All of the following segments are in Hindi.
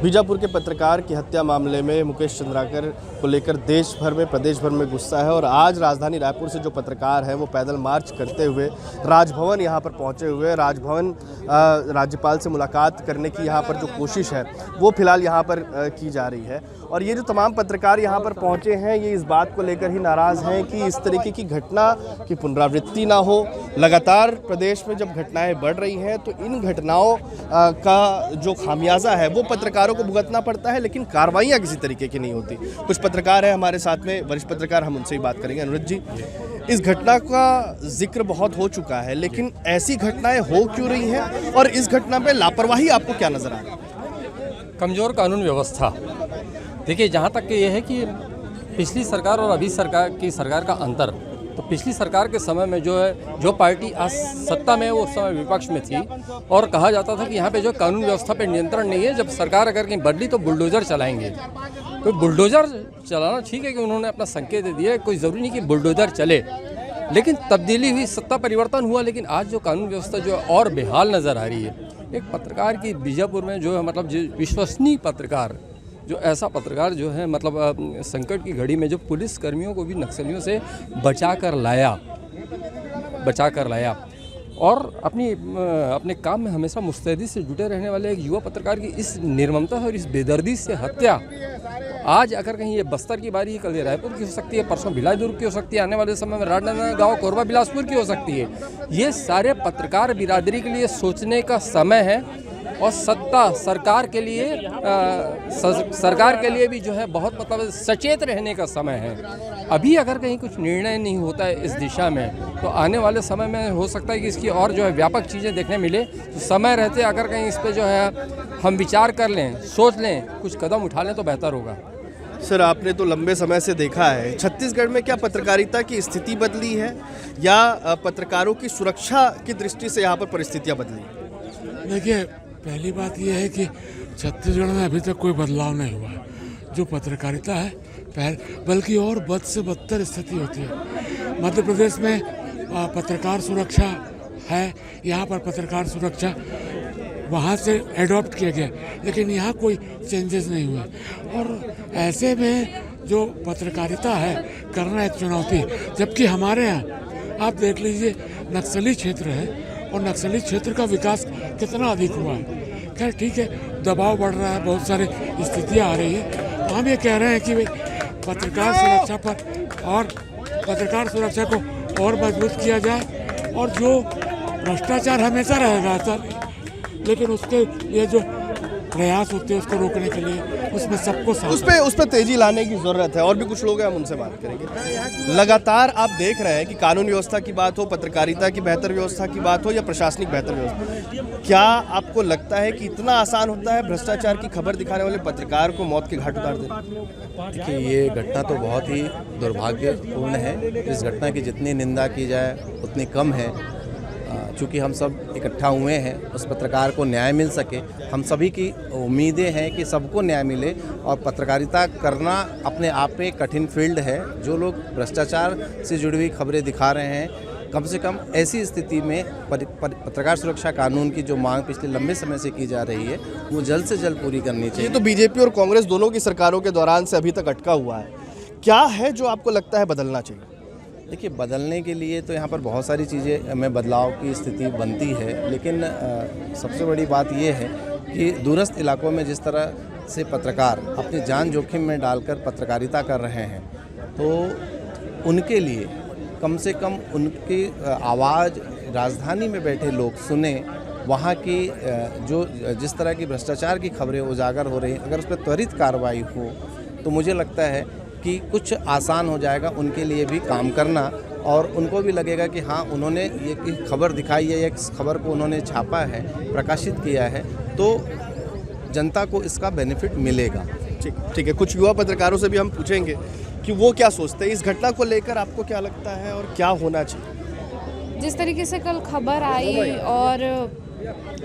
बीजापुर के पत्रकार की हत्या मामले में मुकेश चंद्राकर को लेकर देश भर में प्रदेश भर में गुस्सा है और आज राजधानी रायपुर से जो पत्रकार हैं वो पैदल मार्च करते हुए राजभवन यहाँ पर पहुँचे हुए राजभवन राज्यपाल से मुलाकात करने की यहाँ पर जो कोशिश है वो फिलहाल यहाँ पर की जा रही है। और ये जो तमाम पत्रकार यहाँ पर पहुँचे हैं ये इस बात को लेकर ही नाराज़ हैं कि इस तरीके की घटना की पुनरावृत्ति ना हो। लगातार प्रदेश में जब घटनाएं बढ़ रही हैं तो इन घटनाओं का जो खामियाजा है वो पत्रकारों को भुगतना पड़ता है, लेकिन कार्रवाइयाँ किसी तरीके की नहीं होती। कुछ पत्रकार हैं हमारे साथ में, वरिष्ठ पत्रकार, हम उनसे ही बात करेंगे। अनुराग जी, इस घटना का जिक्र बहुत हो चुका है, लेकिन ऐसी घटनाएं हो क्यों रही हैं और इस घटना पे लापरवाही आपको क्या नजर आ रही है? कमज़ोर कानून व्यवस्था। देखिए, जहाँ तक ये है कि पिछली सरकार और अभी सरकार का अंतर, तो पिछली सरकार के समय में जो पार्टी आज सत्ता में है वो उस समय विपक्ष में थी और कहा जाता था कि यहाँ पे जो कानून व्यवस्था पे नियंत्रण नहीं है, जब सरकार अगर कहीं बदली तो बुलडोजर चलाएंगे। तो बुलडोजर चलाना ठीक है कि उन्होंने अपना संकेत दे दिया, कोई ज़रूरी नहीं कि बुलडोजर चले, लेकिन तब्दीली हुई, सत्ता परिवर्तन हुआ, लेकिन आज जो कानून व्यवस्था जो और बेहाल नज़र आ रही है। एक पत्रकार की बीजापुर में जो है मतलब विश्वसनीय पत्रकार, जो ऐसा पत्रकार जो है मतलब संकट की घड़ी में जो पुलिस कर्मियों को भी नक्सलियों से बचा कर लाया और अपने काम में हमेशा मुस्तैदी से जुटे रहने वाले एक युवा पत्रकार की इस निर्ममता और इस बेदर्दी से हत्या, आज अगर कहीं ये बस्तर की बारी है, कल ये रायपुर की हो सकती है, परसों भिलाई दुर्ग की हो सकती है, आने वाले समय में राजनांदगांव, कोरबा, बिलासपुर की हो सकती है। ये सारे पत्रकार बिरादरी के लिए सोचने का समय है और सत्ता सरकार के लिए भी जो है बहुत मतलब सचेत रहने का समय है। अभी अगर कहीं कुछ निर्णय नहीं होता है इस दिशा में तो आने वाले समय में हो सकता है कि इसकी और जो है व्यापक चीज़ें देखने मिले। तो समय रहते अगर कहीं इस पर जो है हम विचार कर लें, सोच लें, कुछ कदम उठा लें तो बेहतर होगा। सर, आपने तो लंबे समय से देखा है, छत्तीसगढ़ में क्या पत्रकारिता की स्थिति बदली है या पत्रकारों की सुरक्षा की दृष्टि से यहाँ पर परिस्थितियाँ बदली? देखिए, पहली बात यह है कि छत्तीसगढ़ में अभी तक कोई बदलाव नहीं हुआ है। जो पत्रकारिता है बल्कि और बद से बदतर स्थिति होती है। मध्य प्रदेश में पत्रकार सुरक्षा है, यहाँ पर पत्रकार सुरक्षा वहाँ से एडॉप्ट किया गया, लेकिन यहाँ कोई चेंजेस नहीं हुए। और ऐसे में जो पत्रकारिता है करना एक चुनौती है, जबकि हमारे यहाँ आप देख लीजिए नक्सली क्षेत्र है और नक्सली क्षेत्र का विकास कितना अधिक हुआ है। खैर ठीक है, दबाव बढ़ रहा है, बहुत सारी स्थितियाँ आ रही है। हम ये कह रहे हैं कि पत्रकार सुरक्षा पर और पत्रकार सुरक्षा को और मजबूत किया जाए और जो भ्रष्टाचार हमेशा रहेगा सर, लेकिन उसके ये जो प्रयास होते हैं उसको रोकने के लिए उसमें सबको उस पर तेजी लाने की जरूरत है। और भी कुछ लोग हैं, हम उनसे बात करेंगे। लगातार आप देख रहे हैं कि कानून व्यवस्था की बात हो, पत्रकारिता की बेहतर व्यवस्था की बात हो या प्रशासनिक बेहतर व्यवस्था, क्या आपको लगता है कि इतना आसान होता है भ्रष्टाचार की खबर दिखाने वाले पत्रकार को मौत के घाट उतार देना? देखिए, ये घटना तो बहुत ही दुर्भाग्यपूर्ण है। इस घटना की जितनी निंदा की जाए उतनी कम है। चूँकि हम सब इकट्ठा हुए हैं, उस पत्रकार को न्याय मिल सके, हम सभी की उम्मीदें हैं कि सबको न्याय मिले। और पत्रकारिता करना अपने आप में कठिन फील्ड है। जो लोग भ्रष्टाचार से जुड़ी हुई खबरें दिखा रहे हैं, कम से कम ऐसी स्थिति में पत्रकार सुरक्षा कानून की जो मांग पिछले लंबे समय से की जा रही है वो जल्द से जल्द पूरी करनी चाहिए। ये तो बीजेपी और कांग्रेस दोनों की सरकारों के दौरान से अभी तक अटका हुआ है, क्या है जो आपको लगता है बदलना चाहिए? देखिए, बदलने के लिए तो यहाँ पर बहुत सारी चीज़ें में बदलाव की स्थिति बनती है, लेकिन सबसे बड़ी बात यह है कि दूरस्थ इलाकों में जिस तरह से पत्रकार अपनी जान जोखिम में डालकर पत्रकारिता कर रहे हैं, तो उनके लिए कम से कम उनकी आवाज़ राजधानी में बैठे लोग सुने। वहाँ की जो जिस तरह की भ्रष्टाचार की खबरें उजागर हो रही हैं, अगर उस पर त्वरित कार्रवाई हो तो मुझे लगता है कि कुछ आसान हो जाएगा उनके लिए भी काम करना। और उनको भी लगेगा कि हाँ, उन्होंने ये खबर दिखाई है, एक खबर को उन्होंने छापा है, प्रकाशित किया है, तो जनता को इसका बेनिफिट मिलेगा। ठीक है, कुछ युवा पत्रकारों से भी हम पूछेंगे कि वो क्या सोचते हैं इस घटना को लेकर, आपको क्या लगता है और क्या होना चाहिए? जिस तरीके से कल खबर आई और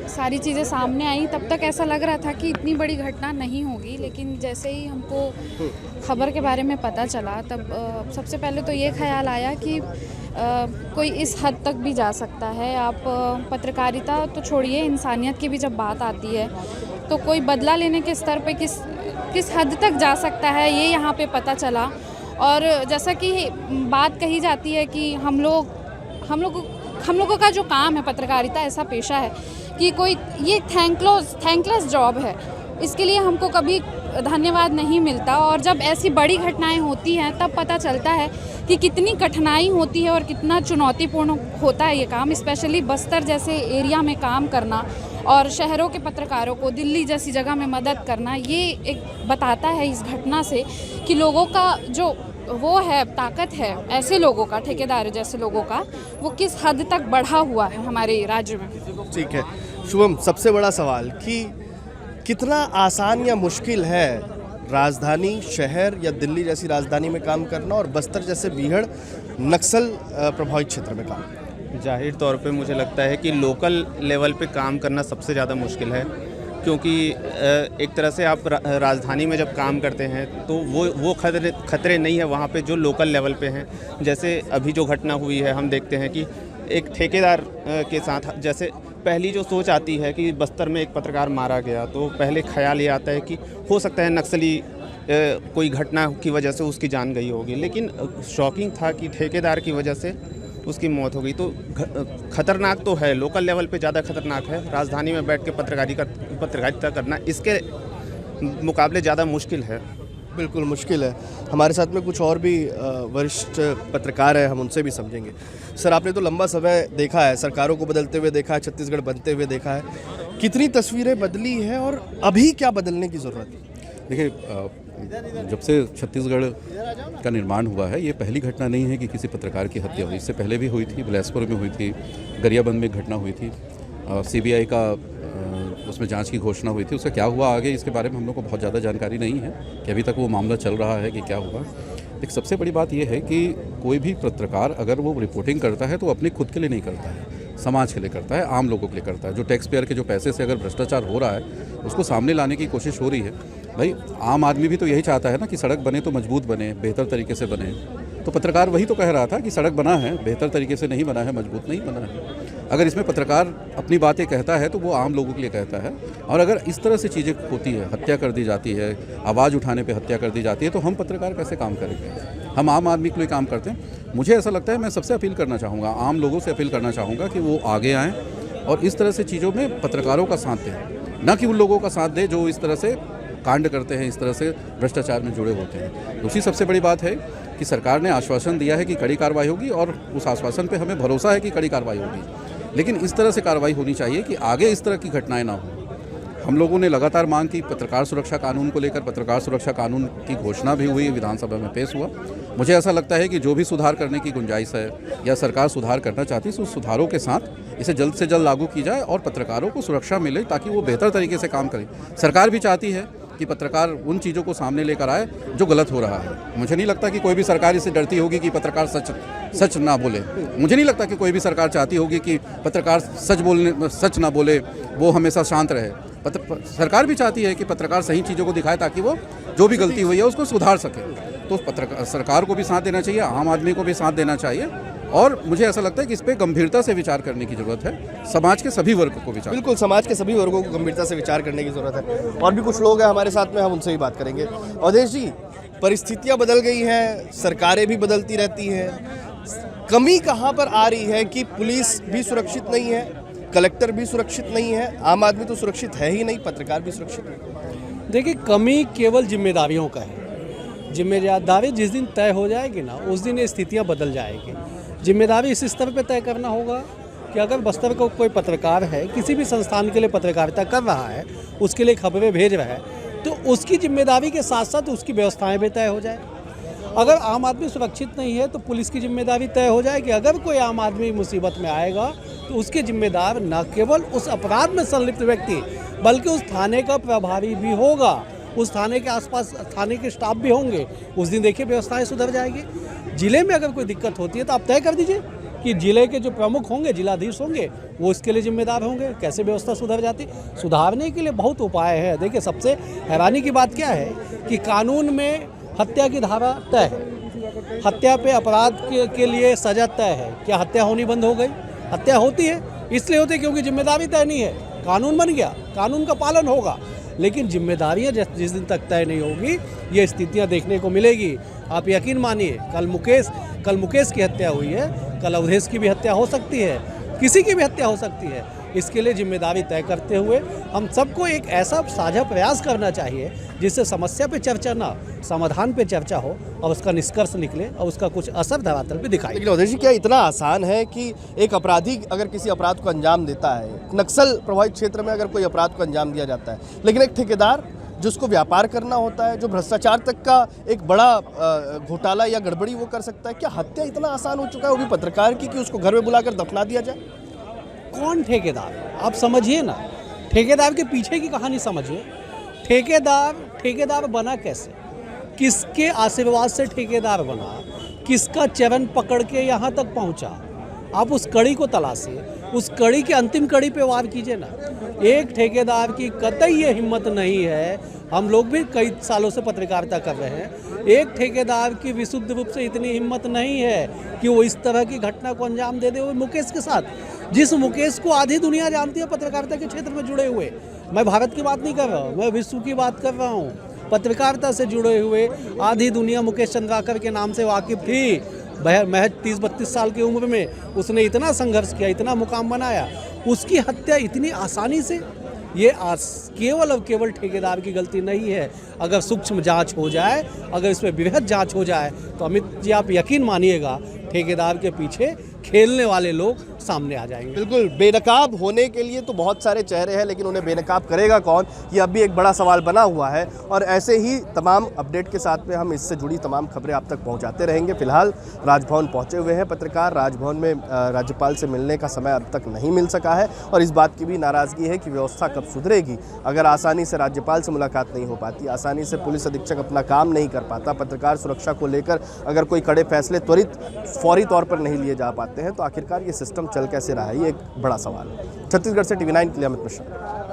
सारी चीज़ें सामने आई, तब तक ऐसा लग रहा था कि इतनी बड़ी घटना नहीं होगी, लेकिन जैसे ही हमको खबर के बारे में पता चला तब सबसे पहले तो ये ख्याल आया कि कोई इस हद तक भी जा सकता है। आप पत्रकारिता तो छोड़िए, इंसानियत की भी जब बात आती है तो कोई बदला लेने के स्तर पे किस हद तक जा सकता है ये यहाँ पे पता चला। और जैसा कि बात कही जाती है कि हम लोगों का जो काम है, पत्रकारिता ऐसा पेशा है कि कोई ये थैंकलेस जॉब है, इसके लिए हमको कभी धन्यवाद नहीं मिलता। और जब ऐसी बड़ी घटनाएं होती हैं तब पता चलता है कि कितनी कठिनाई होती है और कितना चुनौतीपूर्ण होता है ये काम। स्पेशली बस्तर जैसे एरिया में काम करना और शहरों के पत्रकारों को दिल्ली जैसी जगह में मदद करना, ये एक बताता है इस घटना से कि लोगों का जो वो है, ताकत है ऐसे लोगों का, ठेकेदार जैसे लोगों का, वो किस हद तक बढ़ा हुआ है हमारे राज्य में। ठीक है शुभम, सबसे बड़ा सवाल कि कितना आसान या मुश्किल है राजधानी शहर या दिल्ली जैसी राजधानी में काम करना और बस्तर जैसे बीहड़ नक्सल प्रभावित क्षेत्र में काम? जाहिर तौर पे मुझे लगता है कि लोकल लेवल पे काम करना सबसे ज़्यादा मुश्किल है, क्योंकि एक तरह से आप राजधानी में जब काम करते हैं तो वो खतरे नहीं है वहाँ पे जो लोकल लेवल पे हैं। जैसे अभी जो घटना हुई है, हम देखते हैं कि एक ठेकेदार के साथ, जैसे पहली जो सोच आती है कि बस्तर में एक पत्रकार मारा गया, तो पहले ख्याल ये आता है कि हो सकता है नक्सली कोई घटना की वजह से उसकी जान गई होगी, लेकिन शॉकिंग था कि ठेकेदार की वजह से उसकी मौत हो गई। तो खतरनाक तो है, लोकल लेवल पे ज़्यादा खतरनाक है। राजधानी में बैठ के पत्रकारिता करना इसके मुकाबले ज़्यादा मुश्किल है। बिल्कुल मुश्किल है। हमारे साथ में कुछ और भी वरिष्ठ पत्रकार हैं, हम उनसे भी समझेंगे। सर, आपने तो लंबा समय देखा है, सरकारों को बदलते हुए देखा है, छत्तीसगढ़ बनते हुए देखा है, कितनी तस्वीरें बदली हैं और अभी क्या बदलने की ज़रूरत है? देखिए, जब से छत्तीसगढ़ का निर्माण हुआ है, ये पहली घटना नहीं है कि किसी पत्रकार की हत्या हुई। इससे पहले भी हुई थी, बिलासपुर में हुई थी, गरियाबंद में घटना हुई थी, CBI का उसमें जांच की घोषणा हुई थी। उसका क्या हुआ आगे, इसके बारे में हम लोग को बहुत ज़्यादा जानकारी नहीं है कि अभी तक वो मामला चल रहा है कि क्या हुआ। एक सबसे बड़ी बात यह है कि कोई भी पत्रकार अगर वो रिपोर्टिंग करता है तो अपने खुद के लिए नहीं करता है, समाज के लिए करता है, आम लोगों के लिए करता है। जो टैक्स पेयर के जो पैसे से अगर भ्रष्टाचार हो रहा है उसको सामने लाने की कोशिश हो रही है। भाई, आम आदमी भी तो यही चाहता है ना कि सड़क बने तो मजबूत बने, बेहतर तरीके से बने। तो पत्रकार वही तो कह रहा था कि सड़क बना है, बेहतर तरीके से नहीं बना है, मजबूत नहीं बना है। अगर इसमें पत्रकार अपनी बातें कहता है तो वो आम लोगों के लिए कहता है। और अगर इस तरह से चीज़ें होती है, हत्या कर दी जाती है, आवाज़ उठाने पे हत्या कर दी जाती है, तो हम पत्रकार कैसे काम करेंगे? हम आम आदमी के लिए काम करते हैं। मुझे ऐसा लगता है, मैं सबसे अपील करना चाहूँगा, आम लोगों से अपील करना चाहूँगा कि वो आगे आएँ और इस तरह से चीज़ों में पत्रकारों का साथ दें, ना कि उन लोगों का साथ दें जो इस तरह से कांड करते हैं, इस तरह से भ्रष्टाचार में जुड़े होते हैं। दूसरी सबसे बड़ी बात है कि सरकार ने आश्वासन दिया है कि कड़ी कार्रवाई होगी और उस आश्वासन पे हमें भरोसा है कि कड़ी कार्रवाई होगी, लेकिन इस तरह से कार्रवाई होनी चाहिए कि आगे इस तरह की घटनाएं ना हो। हम लोगों ने लगातार मांग की, पत्रकार सुरक्षा कानून को लेकर पत्रकार सुरक्षा कानून की घोषणा भी हुई, विधानसभा में पेश हुआ। मुझे ऐसा लगता है कि जो भी सुधार करने की गुंजाइश है या सरकार सुधार करना चाहती है, उस सुधारों के साथ इसे जल्द से जल्द लागू की जाए और पत्रकारों को सुरक्षा मिले ताकि वो बेहतर तरीके से काम करें। सरकार भी चाहती है कि पत्रकार उन चीज़ों को सामने लेकर आए जो गलत हो रहा है। मुझे नहीं लगता कि कोई भी सरकार इससे डरती होगी कि पत्रकार सच ना बोले। मुझे नहीं लगता कि कोई भी सरकार चाहती होगी कि पत्रकार सच ना बोले, वो हमेशा शांत रहे। सरकार भी चाहती है कि पत्रकार सही चीज़ों को दिखाए ताकि वो जो भी गलती हुई है उसको सुधार सके। तो सरकार को भी साथ देना चाहिए, आम आदमी को भी साथ देना चाहिए, और मुझे ऐसा लगता है कि इस पर गंभीरता से विचार करने की ज़रूरत है। समाज के सभी वर्गों को विचार, बिल्कुल समाज के सभी वर्गों को गंभीरता से विचार करने की ज़रूरत है। और भी कुछ लोग हैं हमारे साथ में, हम उनसे भी बात करेंगे। अवधेश जी, परिस्थितियाँ बदल गई हैं, सरकारें भी बदलती रहती हैं, कमी कहाँ पर आ रही है कि पुलिस भी सुरक्षित नहीं है, कलेक्टर भी सुरक्षित नहीं है, आम आदमी तो सुरक्षित है ही नहीं, पत्रकार भी सुरक्षित नहीं? देखिए, कमी केवल जिम्मेदारियों का है। जिम्मेदारी जिस दिन तय हो जाएगी ना, उस दिन ये स्थितियाँ बदल जाएगी। जिम्मेदारी इस स्तर पे तय करना होगा कि अगर बस्तर को कोई पत्रकार है, किसी भी संस्थान के लिए पत्रकारिता कर रहा है, उसके लिए खबरें भेज रहा है, तो उसकी जिम्मेदारी के साथ साथ उसकी व्यवस्थाएं भी तय हो जाए। अगर आम आदमी सुरक्षित नहीं है तो पुलिस की जिम्मेदारी तय हो जाएगी। अगर कोई आम आदमी मुसीबत में आएगा तो उसके जिम्मेदार न केवल उस अपराध में संलिप्त व्यक्ति बल्कि उस थाने का प्रभारी भी होगा, उस थाने के आसपास थाने के स्टाफ भी होंगे। उस दिन देखिए व्यवस्थाएं सुधर जाएगी। जिले में अगर कोई दिक्कत होती है तो आप तय कर दीजिए कि जिले के जो प्रमुख होंगे, जिलाधीश होंगे, वो इसके लिए जिम्मेदार होंगे। कैसे व्यवस्था सुधर जाती, सुधारने के लिए बहुत उपाय है। देखिए, सबसे हैरानी की बात क्या है कि कानून में हत्या की धारा तय है, हत्या पे अपराध के लिए सजा तय है। क्या हत्या होनी बंद हो गई? हत्या होती है, इसलिए होती है क्योंकि जिम्मेदारी तय नहीं है। कानून बन गया, कानून का पालन होगा, लेकिन जिम्मेदारियां जिस दिन तक तय नहीं होगी ये स्थितियां देखने को मिलेगी। आप यकीन मानिए, कल मुकेश की हत्या हुई है, कल अवधेश की भी हत्या हो सकती है, किसी की भी हत्या हो सकती है। इसके लिए जिम्मेदारी तय करते हुए हम सबको एक ऐसा साझा प्रयास करना चाहिए जिससे समस्या पे चर्चा ना, समाधान पे चर्चा हो और उसका निष्कर्ष निकले और उसका कुछ असर धरातल पे दिखाई। लेकिन अवधेश जी, क्या इतना आसान है कि एक अपराधी अगर किसी अपराध को अंजाम देता है, नक्सल प्रभावित क्षेत्र में अगर कोई अपराध को अंजाम दिया जाता है, लेकिन एक ठेकेदार जिसको व्यापार करना होता है, जो भ्रष्टाचार तक का एक बड़ा घोटाला या गड़बड़ी वो कर सकता है, क्या हत्या इतना आसान हो चुका है वो भी पत्रकार की कि उसको घर में बुलाकर दफना दिया जाए? कौन ठेकेदार? आप समझिए ना, ठेकेदार के पीछे की कहानी समझिए। ठेकेदार बना कैसे, किसके आशीर्वाद से ठेकेदार बना, किसका चरण पकड़ के यहाँ तक पहुँचा? आप उस कड़ी को तलाशिए, उस कड़ी के अंतिम कड़ी पे वार कीजिए ना। एक ठेकेदार की कतई ये हिम्मत नहीं है, हम लोग भी कई सालों से पत्रकारिता कर रहे हैं, एक ठेकेदार की विशुद्ध रूप से इतनी हिम्मत नहीं है कि वो इस तरह की घटना को अंजाम दे दे। वो मुकेश के साथ, जिस मुकेश को आधी दुनिया जानती है पत्रकारिता के क्षेत्र में जुड़े हुए, मैं भारत की बात नहीं कर रहा हूँ, मैं विश्व की बात कर रहा हूँ। पत्रकारिता से जुड़े हुए आधी दुनिया मुकेश चंद्राकर के नाम से वाकिफ थी। महज 30-32 साल की उम्र में उसने इतना संघर्ष किया, इतना मुकाम बनाया, उसकी हत्या इतनी आसानी से, ये केवल और केवल ठेकेदार की गलती नहीं है। अगर सूक्ष्म जांच हो जाए, अगर इसमें बृहद जांच हो जाए तो अमित जी आप यकीन मानिएगा ठेकेदार के पीछे खेलने वाले लोग सामने आ जाएंगे। बिल्कुल, बेनकाब होने के लिए तो बहुत सारे चेहरे हैं, लेकिन उन्हें बेनकाब करेगा कौन, ये अब भी एक बड़ा सवाल बना हुआ है। और ऐसे ही तमाम अपडेट के साथ में हम इससे जुड़ी तमाम खबरें आप तक पहुंचाते रहेंगे। फिलहाल राजभवन पहुंचे हुए हैं पत्रकार, राजभवन में राज्यपाल से मिलने का समय अब तक नहीं मिल सका है और इस बात की भी नाराज़गी है कि व्यवस्था कब सुधरेगी अगर आसानी से राज्यपाल से मुलाकात नहीं हो पाती, आसानी से पुलिस अधीक्षक अपना काम नहीं कर पाता, पत्रकार सुरक्षा को लेकर अगर कोई कड़े फैसले त्वरित फौरी तौर पर नहीं लिए जा पाते हैं, तो आखिरकार ये सिस्टम चल कैसे रहा है, ये एक बड़ा सवाल है। छत्तीसगढ़ से TV9 के लिए अमित मिश्रा।